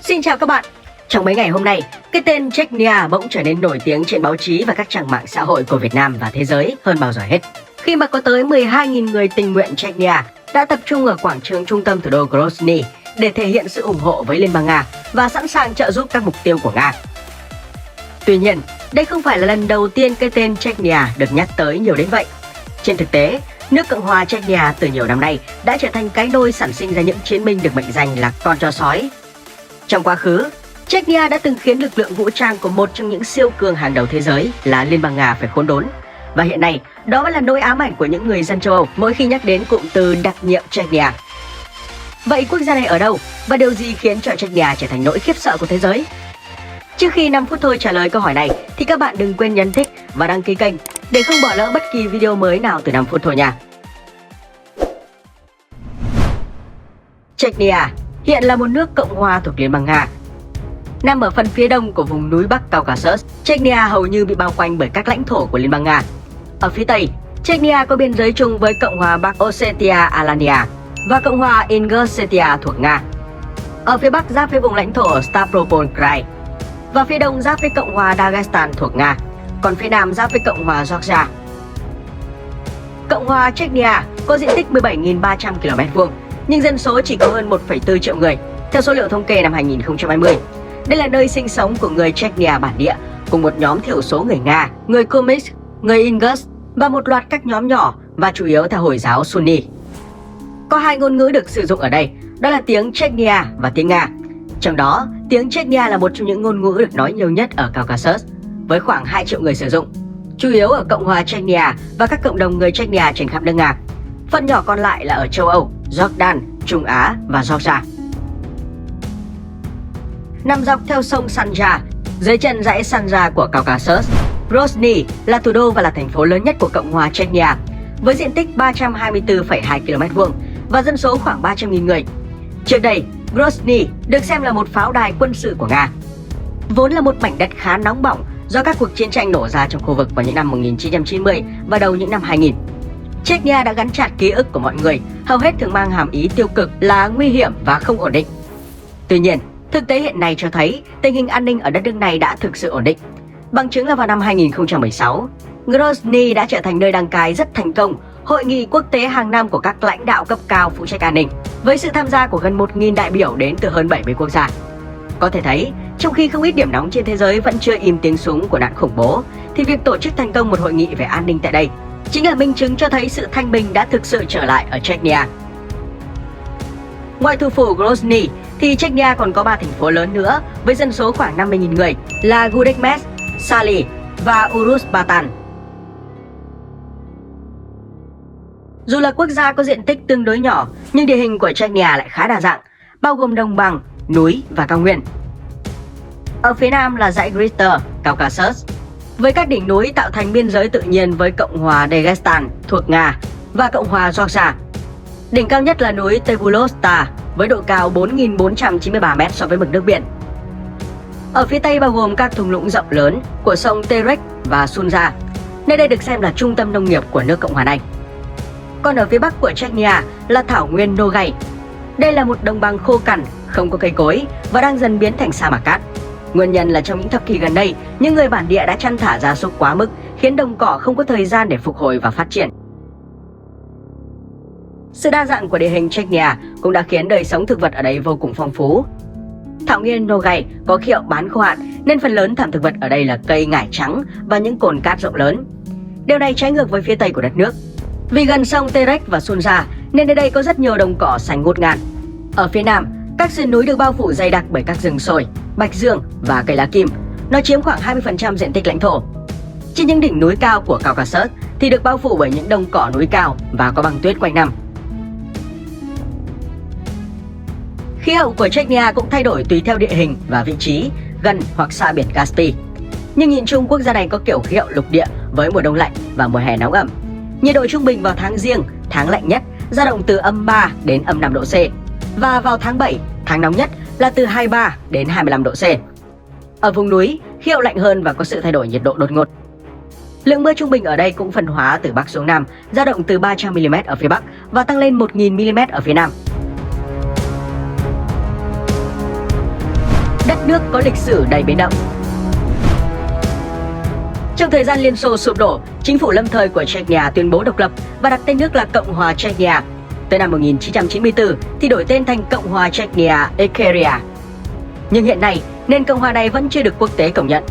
Xin chào các bạn. Trong mấy ngày hôm nay, cái tên Chechnya bỗng trở nên nổi tiếng trên báo chí và các trang mạng xã hội của Việt Nam và thế giới hơn bao giờ hết. Khi mà có tới 12.000 người tình nguyện Chechnya đã tập trung ở quảng trường trung tâm thủ đô Grozny để thể hiện sự ủng hộ với Liên bang Nga và sẵn sàng trợ giúp các mục tiêu của Nga. Tuy nhiên, đây không phải là lần đầu tiên cái tên Chechnya được nhắc tới nhiều đến vậy. Trên thực tế, nước Cộng hòa Chechnya từ nhiều năm nay đã trở thành cái nôi sản sinh ra những chiến binh được mệnh danh là con chó sói. Trong quá khứ, Chechnya đã từng khiến lực lượng vũ trang của một trong những siêu cường hàng đầu thế giới là Liên bang Nga phải khốn đốn. Và hiện nay, đó vẫn là nỗi ám ảnh của những người dân châu Âu mỗi khi nhắc đến cụm từ đặc nhiệm Chechnya. Vậy quốc gia này ở đâu và điều gì khiến cho Chechnya trở thành nỗi khiếp sợ của thế giới? Trước khi 5 phút thôi trả lời câu hỏi này thì các bạn đừng quên nhấn thích và đăng ký kênh để không bỏ lỡ bất kỳ video mới nào từ 5 phút thôi nha. Chechnya hiện là một nước cộng hòa thuộc Liên bang Nga. Nằm ở phần phía đông của vùng núi Bắc Caucasus, Chechnya hầu như bị bao quanh bởi các lãnh thổ của Liên bang Nga. Ở phía tây, Chechnya có biên giới chung với Cộng hòa Bắc Ossetia Alania và Cộng hòa Ingushetia thuộc Nga. Ở phía bắc giáp với vùng lãnh thổ Stavropol Krai và phía đông giáp với Cộng hòa Dagestan thuộc Nga, còn phía nam giáp với Cộng hòa Georgia. Cộng hòa Chechnya có diện tích 17.300 km2, nhưng dân số chỉ có hơn 1,4 triệu người, theo số liệu thống kê năm 2020. Đây là nơi sinh sống của người Chechnya bản địa, cùng một nhóm thiểu số người Nga, người Kurmisk, người Ingus và một loạt các nhóm nhỏ và chủ yếu theo Hồi giáo Sunni. Có hai ngôn ngữ được sử dụng ở đây, đó là tiếng Chechnya và tiếng Nga. Trong đó, tiếng Chechnya là một trong những ngôn ngữ được nói nhiều nhất ở Caucasus, với khoảng 2 triệu người sử dụng, chủ yếu ở Cộng hòa Chechnya và các cộng đồng người Chechnya trên khắp nước Nga. Phần nhỏ còn lại là ở châu Âu, Jordan, Trung Á và Georgia. Nằm dọc theo sông Sanja, dưới chân dãy Sanja của Caucasus, Grozny là thủ đô và là thành phố lớn nhất của Cộng hòa Chechnya, với diện tích 324,2 km2 và dân số khoảng 300.000 người. Trước đây, Grozny được xem là một pháo đài quân sự của Nga. Vốn là một mảnh đất khá nóng bỏng do các cuộc chiến tranh nổ ra trong khu vực vào những năm 1990 và đầu những năm 2000. Chechnya đã gắn chặt ký ức của mọi người, hầu hết thường mang hàm ý tiêu cực là nguy hiểm và không ổn định. Tuy nhiên, thực tế hiện nay cho thấy tình hình an ninh ở đất nước này đã thực sự ổn định. Bằng chứng là vào năm 2016, Grozny đã trở thành nơi đăng cai rất thành công Hội nghị quốc tế hàng năm của các lãnh đạo cấp cao phụ trách an ninh, với sự tham gia của gần 1.000 đại biểu đến từ hơn 70 quốc gia. Có thể thấy, trong khi không ít điểm nóng trên thế giới vẫn chưa im tiếng súng của nạn khủng bố, thì việc tổ chức thành công một hội nghị về an ninh tại đây chính là minh chứng cho thấy sự thanh bình đã thực sự trở lại ở Chechnya. Ngoài thủ phủ Grozny, thì Chechnya còn có 3 thành phố lớn nữa với dân số khoảng 50.000 người là Gudekmes, Sali và Urus-Batan. Dù là quốc gia có diện tích tương đối nhỏ, nhưng địa hình của Chechnya lại khá đa dạng, bao gồm đồng bằng, núi và cao nguyên. Ở phía nam là dãy Greater Caucasus, với các đỉnh núi tạo thành biên giới tự nhiên với Cộng hòa Dagestan thuộc Nga và Cộng hòa Georgia. Đỉnh cao nhất là núi Tevulosta với độ cao 4.493 m so với mực nước biển. Ở phía tây bao gồm các thung lũng rộng lớn của sông Terek và Sunja. Nơi đây được xem là trung tâm nông nghiệp của nước Cộng hòa này. Còn ở phía bắc của Chechnya là thảo nguyên Nogay. Đây là một đồng bằng khô cằn, không có cây cối và đang dần biến thành sa mạc cát. Nguyên nhân là trong những thập kỷ gần đây, những người bản địa đã chăn thả gia súc quá mức, khiến đồng cỏ không có thời gian để phục hồi và phát triển. Sự đa dạng của địa hình Chechnya cũng đã khiến đời sống thực vật ở đây vô cùng phong phú. Thảo nguyên Nogay có khí hậu bán khô hạn nên phần lớn thảm thực vật ở đây là cây ngải trắng và những cồn cát rộng lớn. Điều này trái ngược với phía tây của đất nước. Vì gần sông Terek và Sunja nên nơi đây có rất nhiều đồng cỏ xanh ngút ngàn. Ở phía nam, các sườn núi được bao phủ dày đặc bởi các rừng sồi, bạch dương và cây lá kim. Nó chiếm khoảng 20% diện tích lãnh thổ. Trên những đỉnh núi cao của Caucasus thì được bao phủ bởi những đồng cỏ núi cao và có băng tuyết quanh năm. Khí hậu của Chechnya cũng thay đổi tùy theo địa hình và vị trí, gần hoặc xa biển Caspi. Nhưng nhìn chung quốc gia này có kiểu khí hậu lục địa với mùa đông lạnh và mùa hè nóng ẩm. Nhiệt độ trung bình vào tháng Giêng, tháng lạnh nhất, dao động từ -3 đến -5 độ C. Và vào tháng 7, tháng nóng nhất là từ 23 đến 25 độ C. Ở vùng núi, khí hậu lạnh hơn và có sự thay đổi nhiệt độ đột ngột. Lượng mưa trung bình ở đây cũng phân hóa từ Bắc xuống Nam, dao động từ 300 mm ở phía Bắc và tăng lên 1.000 mm ở phía Nam. nước có lịch sử đầy biến động. Trong thời gian Liên Xô sụp đổ, chính phủ lâm thời của Chechnya tuyên bố độc lập và đặt tên nước là Cộng hòa Chechnya. Tới năm 1994 thì đổi tên thành Cộng hòa Chechnya Ikaria. Nhưng hiện nay, nền cộng hòa này vẫn chưa được quốc tế công nhận.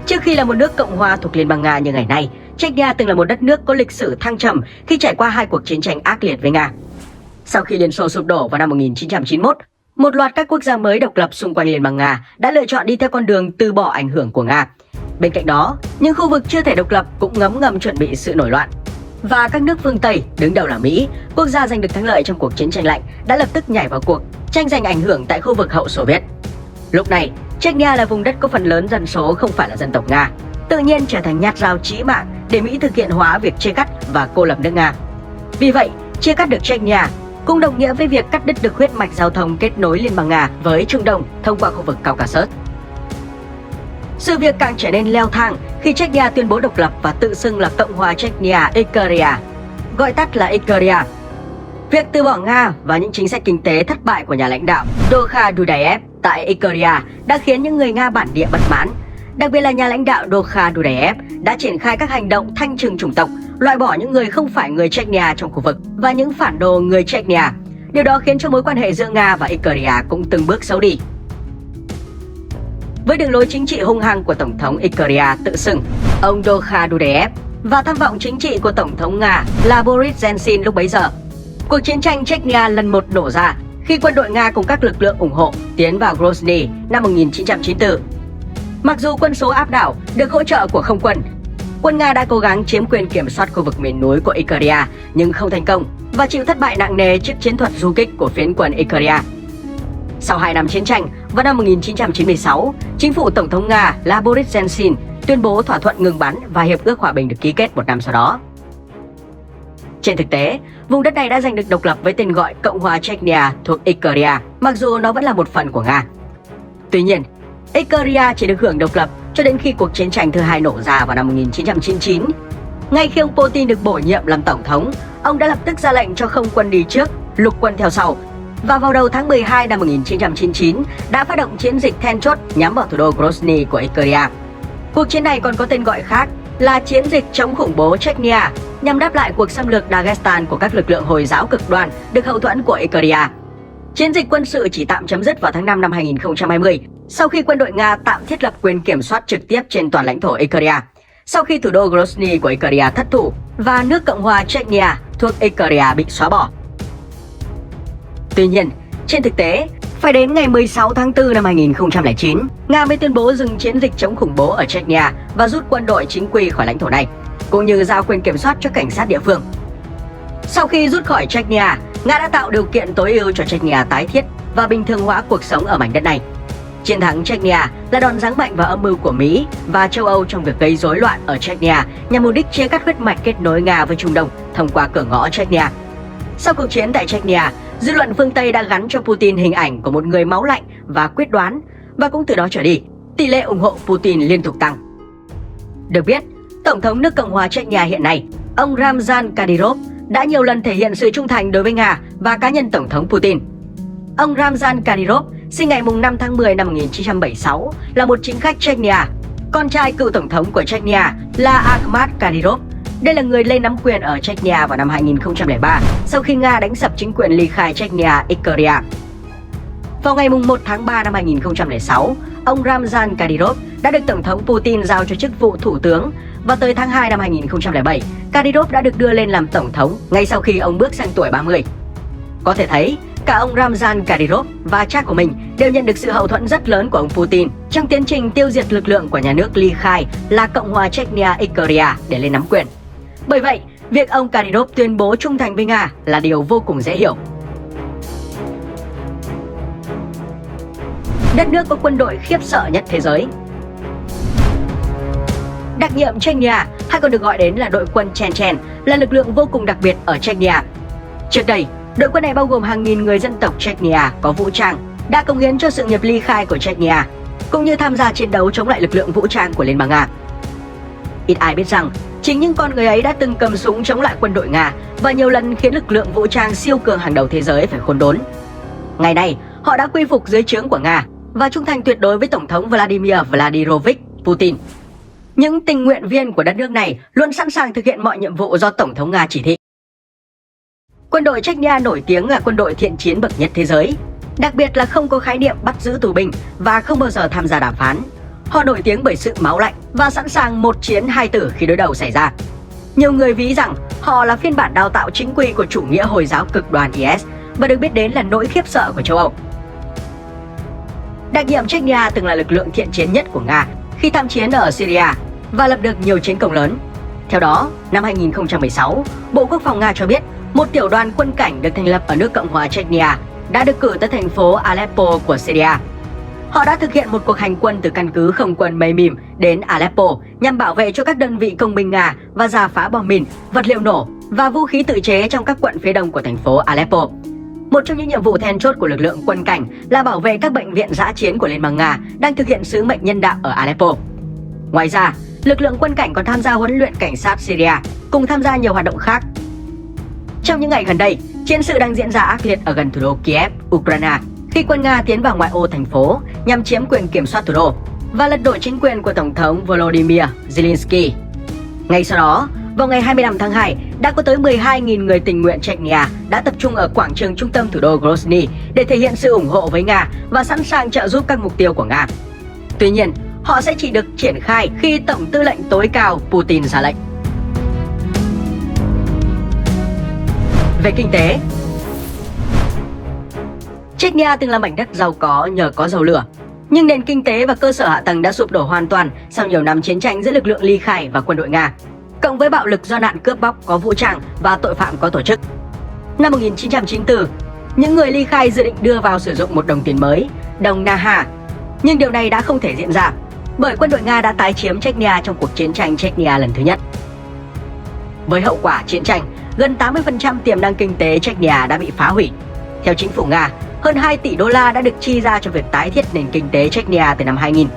Trước khi là một nước cộng hòa thuộc Liên bang Nga như ngày nay, Chechnya từng là một đất nước có lịch sử thăng trầm khi trải qua hai cuộc chiến tranh ác liệt với Nga. Sau khi Liên Xô sụp đổ vào năm 1991, một loạt các quốc gia mới độc lập xung quanh Liên bang Nga đã lựa chọn đi theo con đường từ bỏ ảnh hưởng của Nga. Bên cạnh đó, những khu vực chưa thể độc lập cũng ngấm ngầm chuẩn bị sự nổi loạn. Và các nước phương Tây, đứng đầu là Mỹ, quốc gia giành được thắng lợi trong cuộc chiến tranh lạnh, đã lập tức nhảy vào cuộc, tranh giành ảnh hưởng tại khu vực hậu Xô Viết. Lúc này, Chechnya là vùng đất có phần lớn dân số không phải là dân tộc Nga, tự nhiên trở thành nhát dao chí mạng để Mỹ thực hiện hóa việc chia cắt và cô lập nước Nga. Vì vậy, chia cắt được Chechnya cũng đồng nghĩa với việc cắt đứt được huyết mạch giao thông kết nối Liên bang Nga với Trung Đông thông qua khu vực Caucasus. Sự việc càng trở nên leo thang khi Chechnya tuyên bố độc lập và tự xưng là Cộng hòa Chechnya Ikaria, gọi tắt là Ikaria. Việc từ bỏ Nga và những chính sách kinh tế thất bại của nhà lãnh đạo Dokha Dudayev tại Ikaria đã khiến những người Nga bản địa bất mãn. Đặc biệt là nhà lãnh đạo Dokha Dudayev đã triển khai các hành động thanh trừng chủng tộc, loại bỏ những người không phải người Chechnya trong khu vực và những phản đồ người Chechnya. Điều đó khiến cho mối quan hệ giữa Nga và Ikaria cũng từng bước xấu đi. Với đường lối chính trị hung hăng của Tổng thống Ikaria tự xưng, ông Dokha Dudayev và tham vọng chính trị của Tổng thống Nga là Boris Yeltsin lúc bấy giờ, cuộc chiến tranh Chechnya lần một nổ ra khi quân đội Nga cùng các lực lượng ủng hộ tiến vào Grozny năm 1994. Mặc dù quân số áp đảo được hỗ trợ của không quân, quân Nga đã cố gắng chiếm quyền kiểm soát khu vực miền núi của Ikaria nhưng không thành công và chịu thất bại nặng nề trước chiến thuật du kích của phiến quân Ikaria. Sau 2 năm chiến tranh, vào năm 1996, chính phủ Tổng thống Nga là Boris Yeltsin tuyên bố thỏa thuận ngừng bắn và hiệp ước hòa bình được ký kết một năm sau đó. Trên thực tế, vùng đất này đã giành được độc lập với tên gọi Cộng hòa Chechnya thuộc Ikaria, mặc dù nó vẫn là một phần của Nga. Tuy nhiên, Ikaria chỉ được hưởng độc lập cho đến khi cuộc chiến tranh thứ hai nổ ra vào năm 1999. Ngay khi ông Putin được bổ nhiệm làm tổng thống, ông đã lập tức ra lệnh cho không quân đi trước, lục quân theo sau. Và vào đầu tháng 12 năm 1999 đã phát động chiến dịch then chốt nhắm vào thủ đô Grozny của Ikaria. Cuộc chiến này còn có tên gọi khác là chiến dịch chống khủng bố Chechnya, nhằm đáp lại cuộc xâm lược Dagestan của các lực lượng Hồi giáo cực đoan được hậu thuẫn của Ikaria. Chiến dịch quân sự chỉ tạm chấm dứt vào tháng 5 năm 2020 sau khi quân đội Nga tạm thiết lập quyền kiểm soát trực tiếp trên toàn lãnh thổ Ikaria, sau khi thủ đô Grozny của Ikaria thất thủ và nước Cộng hòa Chechnya thuộc Ikaria bị xóa bỏ. Tuy nhiên, trên thực tế, phải đến ngày 16 tháng 4 năm 2009, Nga mới tuyên bố dừng chiến dịch chống khủng bố ở Chechnya và rút quân đội chính quy khỏi lãnh thổ này, cũng như giao quyền kiểm soát cho cảnh sát địa phương. Sau khi rút khỏi Chechnya, Nga đã tạo điều kiện tối ưu cho Chechnya tái thiết và bình thường hóa cuộc sống ở mảnh đất này. Chiến thắng Chechnya là đòn giáng mạnh vào âm mưu của Mỹ và châu Âu trong việc gây rối loạn ở Chechnya nhằm mục đích chia cắt huyết mạch kết nối Nga với Trung Đông thông qua cửa ngõ Chechnya. Sau cuộc chiến tại Chechnya, dư luận phương Tây đã gắn cho Putin hình ảnh của một người máu lạnh và quyết đoán, và cũng từ đó trở đi, tỷ lệ ủng hộ Putin liên tục tăng. Được biết, Tổng thống nước Cộng hòa Chechnya hiện nay, ông Ramzan Kadyrov đã nhiều lần thể hiện sự trung thành đối với Nga và cá nhân Tổng thống Putin. Ông Ramzan Kadyrov sinh ngày 5 tháng 10 năm 1976, là một chính khách Chechnya, con trai cựu Tổng thống của Chechnya là Akhmat Kadyrov. Đây là người lên nắm quyền ở Chechnya vào năm 2003 sau khi Nga đánh sập chính quyền ly khai Chechnya Ikaria. Vào ngày 1 tháng 3 năm 2006, ông Ramzan Kadyrov đã được Tổng thống Putin giao cho chức vụ thủ tướng, và tới tháng 2 năm 2007, Kadyrov đã được đưa lên làm Tổng thống ngay sau khi ông bước sang tuổi 30. Có thể thấy, cả ông Ramzan Kadyrov và cha của mình đều nhận được sự hậu thuẫn rất lớn của ông Putin trong tiến trình tiêu diệt lực lượng của nhà nước ly khai là Cộng hòa Chechnya Ikaria để lên nắm quyền. Bởi vậy, việc ông Kadyrov tuyên bố trung thành với Nga là điều vô cùng dễ hiểu. Đất nước có quân đội khiếp sợ nhất thế giới. Đặc nhiệm Chechnya, hay còn được gọi đến là đội quân Chechen, là lực lượng vô cùng đặc biệt ở Chechnya. Trước đây, đội quân này bao gồm hàng nghìn người dân tộc Chechnya có vũ trang, đã cống hiến cho sự nghiệp ly khai của Chechnya, cũng như tham gia chiến đấu chống lại lực lượng vũ trang của Liên bang Nga. Ít ai biết rằng, chính những con người ấy đã từng cầm súng chống lại quân đội Nga và nhiều lần khiến lực lượng vũ trang siêu cường hàng đầu thế giới phải khốn đốn. Ngày nay, họ Họ đã quy phục dưới trướng của Nga và trung thành tuyệt đối với Tổng thống Vladimir Vladimirovich Putin. Những tình nguyện viên của đất nước này luôn sẵn sàng thực hiện mọi nhiệm vụ do Tổng thống Nga chỉ thị. Quân đội Chechnya nổi tiếng là quân đội thiện chiến bậc nhất thế giới, đặc biệt là không có khái niệm bắt giữ tù binh và không bao giờ tham gia đàm phán. Họ nổi tiếng bởi sự máu lạnh và sẵn sàng một chiến hai tử khi đối đầu xảy ra. Nhiều người ví rằng họ là phiên bản đào tạo chính quy của chủ nghĩa Hồi giáo cực đoan IS và được biết đến là nỗi khiếp sợ của châu Âu. Đặc nhiệm Chechnya từng là lực lượng thiện chiến nhất của Nga khi tham chiến ở Syria và lập được nhiều chiến công lớn. Theo đó, năm 2016, Bộ Quốc phòng Nga cho biết một tiểu đoàn quân cảnh được thành lập ở nước Cộng hòa Chechnya đã được cử tới thành phố Aleppo của Syria. Họ đã thực hiện một cuộc hành quân từ căn cứ không quân Maymim đến Aleppo nhằm bảo vệ cho các đơn vị công binh Nga và rà phá bom mìn, vật liệu nổ và vũ khí tự chế trong các quận phía đông của thành phố Aleppo. Một trong những nhiệm vụ then chốt của lực lượng quân cảnh là bảo vệ các bệnh viện dã chiến của Liên bang Nga đang thực hiện sứ mệnh nhân đạo ở Aleppo. Ngoài ra, lực lượng quân cảnh còn tham gia huấn luyện cảnh sát Syria, cùng tham gia nhiều hoạt động khác. Trong những ngày gần đây, chiến sự đang diễn ra ác liệt ở gần thủ đô Kiev, Ukraine, khi quân Nga tiến vào ngoại ô thành phố nhằm chiếm quyền kiểm soát thủ đô và lật đổ chính quyền của Tổng thống Volodymyr Zelensky. Ngay sau đó, vào ngày 25 tháng 2, đã có tới 12.000 người tình nguyện Chechnya đã tập trung ở quảng trường trung tâm thủ đô Grozny để thể hiện sự ủng hộ với Nga và sẵn sàng trợ giúp các mục tiêu của Nga. Tuy nhiên, họ sẽ chỉ được triển khai khi Tổng tư lệnh tối cao Putin ra lệnh. Về kinh tế, Chechnya từng là mảnh đất giàu có nhờ có dầu lửa, nhưng nền kinh tế và cơ sở hạ tầng đã sụp đổ hoàn toàn sau nhiều năm chiến tranh giữa lực lượng ly khai và quân đội Nga, cộng với bạo lực do nạn cướp bóc có vũ trang và tội phạm có tổ chức. Năm 1994, những người ly khai dự định đưa vào sử dụng một đồng tiền mới, đồng Naha, nhưng điều này đã không thể diễn ra bởi quân đội Nga đã tái chiếm Chechnya trong cuộc chiến tranh Chechnya lần thứ nhất. Với hậu quả chiến tranh, gần 80% tiềm năng kinh tế Chechnya đã bị phá hủy. Theo chính phủ Nga, hơn 2 tỷ đô la đã được chi ra cho việc tái thiết nền kinh tế Chechnya từ năm 2000.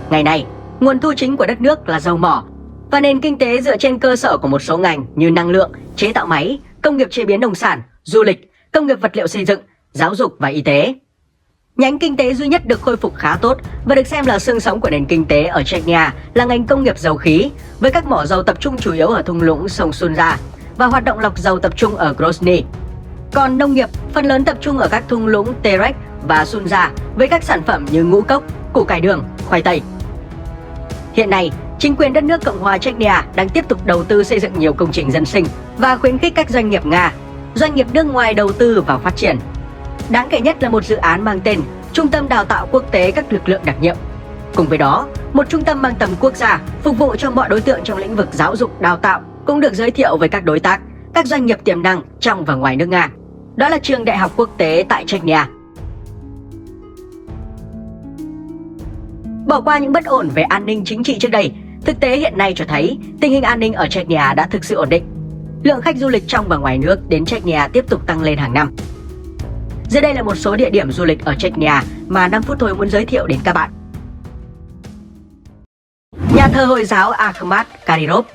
Ngày nay, nguồn thu chính của đất nước là dầu mỏ và nền kinh tế dựa trên cơ sở của một số ngành như năng lượng, chế tạo máy, công nghiệp chế biến nông sản, du lịch, công nghiệp vật liệu xây dựng, giáo dục và y tế. Nhánh kinh tế duy nhất được khôi phục khá tốt và được xem là xương sống của nền kinh tế ở Chechnya là ngành công nghiệp dầu khí, với các mỏ dầu tập trung chủ yếu ở thung lũng sông Sunza và hoạt động lọc dầu tập trung ở Grozny. Còn nông nghiệp phần lớn tập trung ở các thung lũng Terek và Sunza với các sản phẩm như ngũ cốc, củ cải đường, khoai tây. Hiện nay, chính quyền đất nước Cộng hòa Chechnya đang tiếp tục đầu tư xây dựng nhiều công trình dân sinh và khuyến khích các doanh nghiệp Nga, doanh nghiệp nước ngoài đầu tư vào phát triển. Đáng kể nhất là một dự án mang tên Trung tâm Đào tạo Quốc tế các lực lượng đặc nhiệm. Cùng với đó, một trung tâm mang tầm quốc gia phục vụ cho mọi đối tượng trong lĩnh vực giáo dục đào tạo cũng được giới thiệu với các đối tác, các doanh nghiệp tiềm năng trong và ngoài nước Nga. Đó là trường đại học quốc tế tại Chechnya. Bỏ qua những bất ổn về an ninh chính trị trước đây, thực tế hiện nay cho thấy tình hình an ninh ở Chechnya đã thực sự ổn định. Lượng khách du lịch trong và ngoài nước đến Chechnya tiếp tục tăng lên hàng năm. Dưới đây là một số địa điểm du lịch ở Chechnya mà 5 phút thôi muốn giới thiệu đến các bạn. Nhà thờ Hồi giáo Akhmat Kadyrov.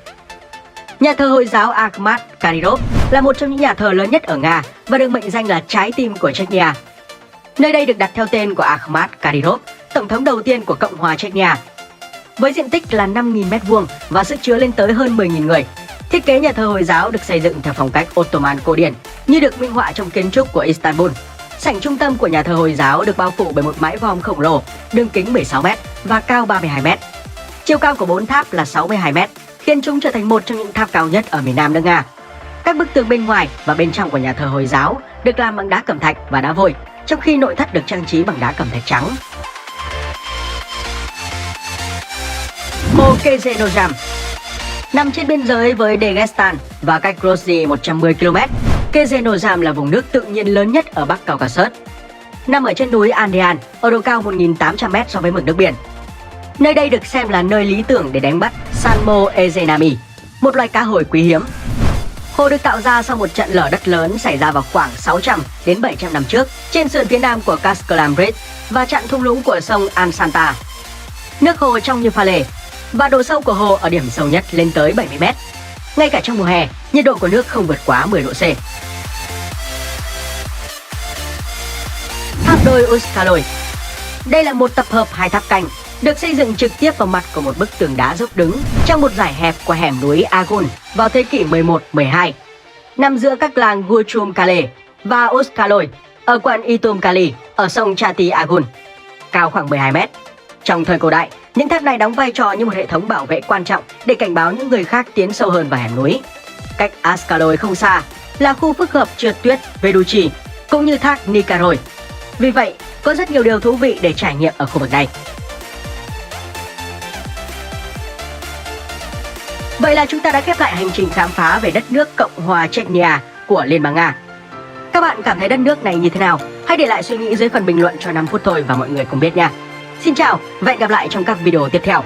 Nhà thờ Hồi giáo Akhmat Kadyrov là một trong những nhà thờ lớn nhất ở Nga và được mệnh danh là trái tim của Chechnya. Nơi đây được đặt theo tên của Akhmat Kadyrov, tổng thống đầu tiên của Cộng hòa Chechnya. Với diện tích là 5.000 m² và sức chứa lên tới hơn 10.000 người, thiết kế nhà thờ Hồi giáo được xây dựng theo phong cách Ottoman cổ điển như được minh họa trong kiến trúc của Istanbul. Sảnh trung tâm của nhà thờ Hồi giáo được bao phủ bởi một mái vòm khổng lồ, đường kính 16 m và cao 32 m. Chiều cao của 4 tháp là 62 m, khiến chúng trở thành một trong những tháp cao nhất ở miền Nam nước Nga. Các bức tường bên ngoài và bên trong của nhà thờ Hồi giáo được làm bằng đá cẩm thạch và đá vôi, trong khi nội thất được trang trí bằng đá cẩm thạch trắng. Hồ Kezenojam nằm trên biên giới với Dagestan và cách Grozny 110 km. Kezenojam là vùng nước tự nhiên lớn nhất ở Bắc Caucasus. Nằm ở trên núi Andean, ở độ cao 1.800 m so với mực nước biển. Nơi đây được xem là nơi lý tưởng để đánh bắt Salmo ezenami, một loài cá hồi quý hiếm. Hồ được tạo ra sau một trận lở đất lớn xảy ra vào khoảng 600 đến 700 năm trước trên sườn phía nam của Kaskalam Bridge và chặn thung lũng của sông Ansanta. Nước hồ trong như pha lê và độ sâu của hồ ở điểm sâu nhất lên tới 70 m. Ngay cả trong mùa hè, nhiệt độ của nước không vượt quá 10 độ C. Tháp đồi Uskaloi. Đây là một tập hợp hai tháp canh, được xây dựng trực tiếp vào mặt của một bức tường đá dốc đứng trong một dải hẹp của hẻm núi Agun vào thế kỷ 11-12, nằm giữa các làng Guchum Kale và Uskaloi ở quận Itum Kali ở sông Chati Agun, cao khoảng 12 mét. Trong thời cổ đại, những tháp này đóng vai trò như một hệ thống bảo vệ quan trọng để cảnh báo những người khác tiến sâu hơn vào hẻm núi. Cách Uskaloi không xa là khu phức hợp trượt tuyết Veduchi cũng như thác Nikaroi. Vì vậy, có rất nhiều điều thú vị để trải nghiệm ở khu vực này. Vậy là chúng ta đã khép lại hành trình khám phá về đất nước Cộng hòa Chechnya của Liên bang Nga. Các bạn cảm thấy đất nước này như thế nào? Hãy để lại suy nghĩ dưới phần bình luận cho 5 phút thôi và mọi người cùng biết nha. Xin chào và hẹn gặp lại trong các video tiếp theo.